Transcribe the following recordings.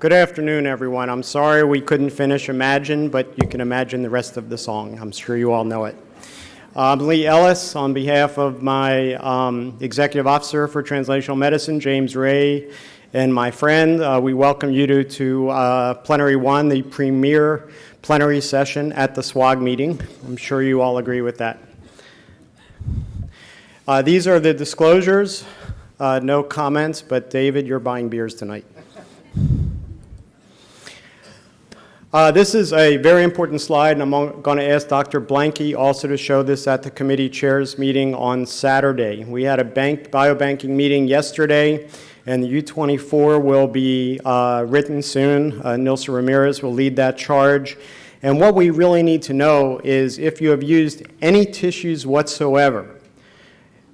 Good afternoon, everyone. I'm sorry we couldn't finish Imagine, but you can imagine the rest of the song. I'm sure you all know it. I'm Lee Ellis, on behalf of my Executive Officer for Translational Medicine, James Ray, and my friend, we welcome you to Plenary 1, the premier plenary session at the SWOG meeting. I'm sure you all agree with that. These are the disclosures. No comments, but David, you're buying beers tonight. This is a very important slide, and I'm going to ask Dr. Blanke also to show this at the committee chairs meeting on Saturday. We had a biobanking meeting yesterday, and the U24 will be written soon. Nilsa Ramirez will lead that charge. And what we really need to know is if you have used any tissues whatsoever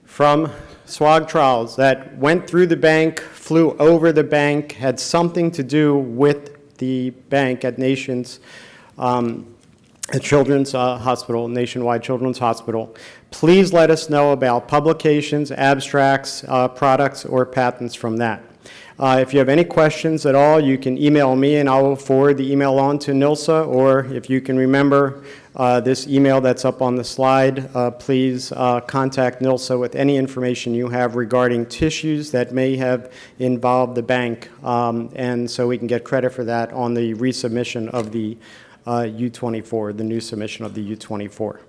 from SWOG trials that went through the bank, flew over the bank, had something to do with the bank at Children's Hospital, Nationwide Children's Hospital, please let us know about publications, abstracts, products, or patents from that. If you have any questions at all, you can email me and I will forward the email on to Nilsa, or if you can remember this email that's up on the slide, please contact Nilsa with any information you have regarding tissues that may have involved the bank, and so we can get credit for that on the resubmission of the U24, the new submission of the U24.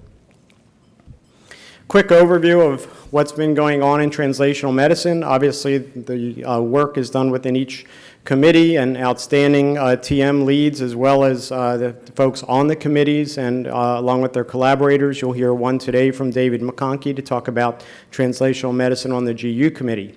Quick overview of what's been going on in translational medicine. Obviously, the work is done within each committee, and outstanding TM leads, as well as the folks on the committees, and along with their collaborators. You'll hear one today from David McConkey to talk about translational medicine on the GU committee.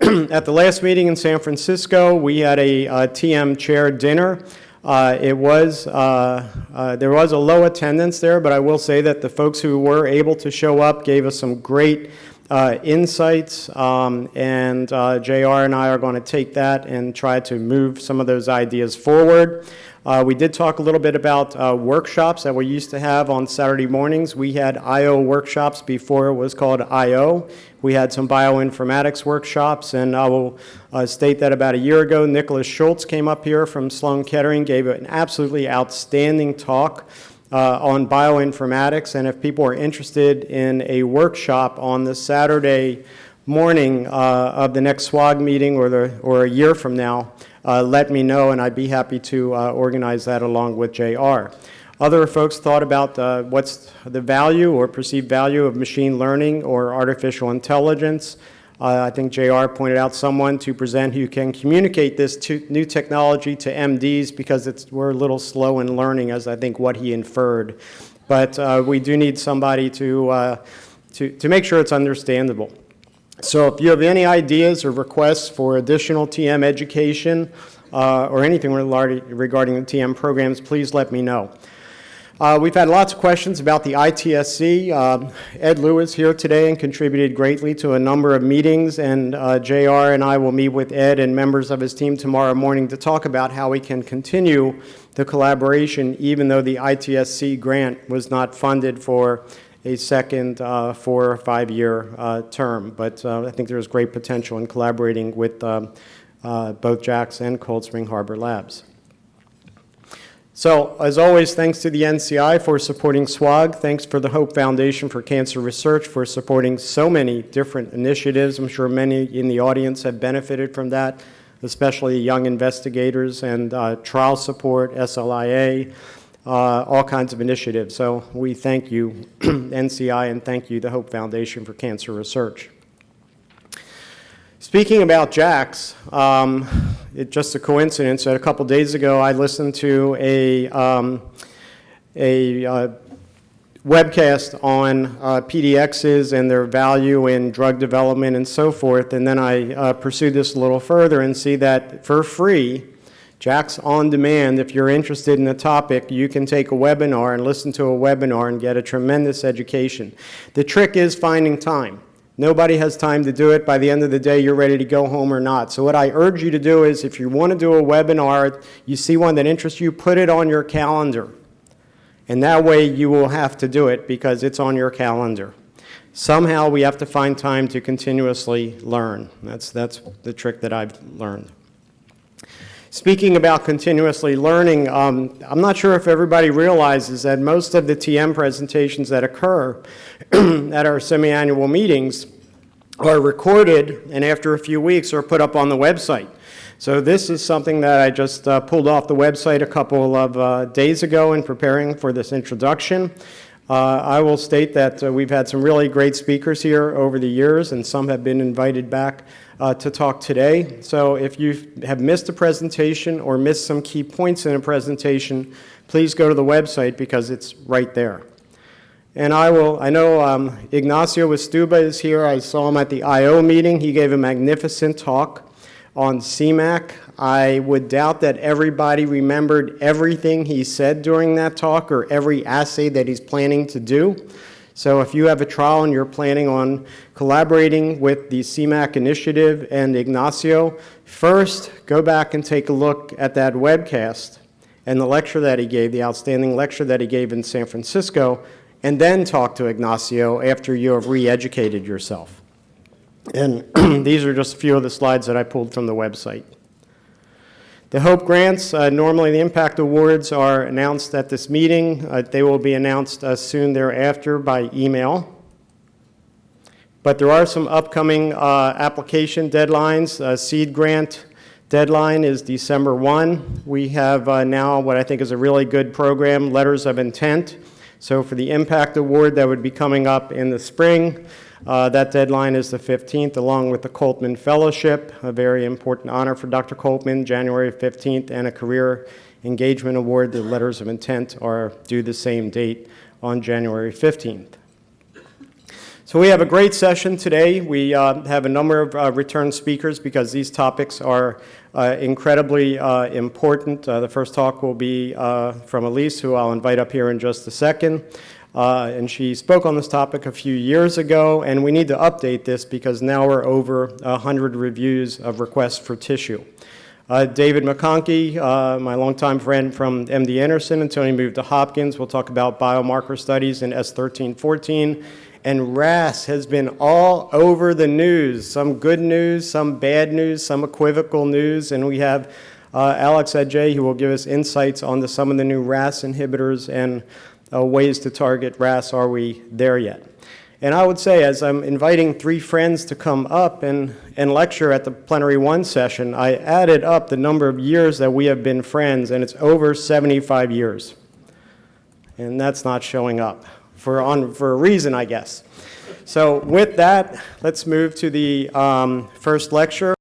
At the last meeting in San Francisco, we had a TM chair dinner. There was a low attendance there, but I will say that the folks who were able to show up gave us some great insights, and JR and I are going to take that and try to move some of those ideas forward. We did talk a little bit about workshops that we used to have on Saturday mornings. We had I.O. workshops before it was called I.O. We had some bioinformatics workshops, and I will state that about a year ago, Nicholas Schultz came up here from Sloan Kettering, gave an absolutely outstanding talk on bioinformatics, and if people are interested in a workshop on the Saturday morning of the next SWOG meeting or a year from now, let me know, and I'd be happy to organize that along with JR. Other folks thought about what's the value or perceived value of machine learning or artificial intelligence. I think JR pointed out someone to present who can communicate this new technology to MDs, because we're a little slow in learning, as I think what he inferred. But we do need somebody to make sure it's understandable. So if you have any ideas or requests for additional TM education or anything regarding the TM programs, please let me know. We've had lots of questions about the ITSC. Ed Lewis here today and contributed greatly to a number of meetings, and JR and I will meet with Ed and members of his team tomorrow morning to talk about how we can continue the collaboration, even though the ITSC grant was not funded for a second 4 or 5 year term. But I think there's great potential in collaborating with both JAX and Cold Spring Harbor Labs. So, as always, thanks to the NCI for supporting SWOG. Thanks for the Hope Foundation for Cancer Research for supporting so many different initiatives. I'm sure many in the audience have benefited from that, especially young investigators and trial support, SLIA, all kinds of initiatives. So we thank you, NCI, and thank you, the Hope Foundation for Cancer Research. Speaking about JAX, it's just a coincidence that a couple days ago I listened to a webcast on PDXs and their value in drug development and so forth, and then I pursued this a little further and see that for free, JAX On Demand, if you're interested in the topic, you can take a webinar and listen to a webinar and get a tremendous education. The trick is finding time. Nobody has time to do it. By the end of the day, you're ready to go home or not. So what I urge you to do is, if you want to do a webinar, you see one that interests you, put it on your calendar. And that way you will have to do it because it's on your calendar. Somehow we have to find time to continuously learn. That's the trick that I've learned. Speaking about continuously learning, I'm not sure if everybody realizes that most of the TM presentations that occur at our semi-annual meetings are recorded and after a few weeks are put up on the website. So this is something that I just pulled off the website a couple of days ago in preparing for this introduction. I will state that we've had some really great speakers here over the years, and some have been invited back to talk today. So if you have missed a presentation or missed some key points in a presentation, please go to the website because it's right there. And I know Ignacio Estuba is here. I saw him at the I.O. meeting. He gave a magnificent talk on CMAC. I would doubt that everybody remembered everything he said during that talk or every assay that he's planning to do. So if you have a trial and you're planning on collaborating with the CMAC initiative and Ignacio, first go back and take a look at that webcast and the lecture that he gave, the outstanding lecture that he gave in San Francisco, and then talk to Ignacio after you have re-educated yourself. And these are just a few of the slides that I pulled from the website. The HOPE grants, normally the impact awards are announced at this meeting. They will be announced soon thereafter by email. But there are some upcoming application deadlines. Seed grant deadline is December 1. We have now what I think is a really good program, letters of intent. So for the impact award that would be coming up in the spring, that deadline is the 15th, along with the Coltman Fellowship, a very important honor for Dr. Coltman, January 15th, and a Career Engagement Award. The letters of intent are due the same date on January 15th. So we have a great session today. We have a number of return speakers because these topics are incredibly important. The first talk will be from Ellis, who I'll invite up here in just a second. And she spoke on this topic a few years ago, and we need to update this because now we're over 100 reviews of requests for tissue. David McConkey, my longtime friend from MD Anderson, until he moved to Hopkins, will talk about biomarker studies in S13-14. And RAS has been all over the news, some good news, some bad news, some equivocal news, and we have Alex Adjei, who will give us insights on some of the new RAS inhibitors and ways to target RAS. Are we there yet? And I would say, as I'm inviting 3 friends to come up and lecture at the Plenary 1 session, I added up the number of years that we have been friends, and it's over 75 years. And that's not showing up for a reason, I guess. So with that, let's move to the first lecture.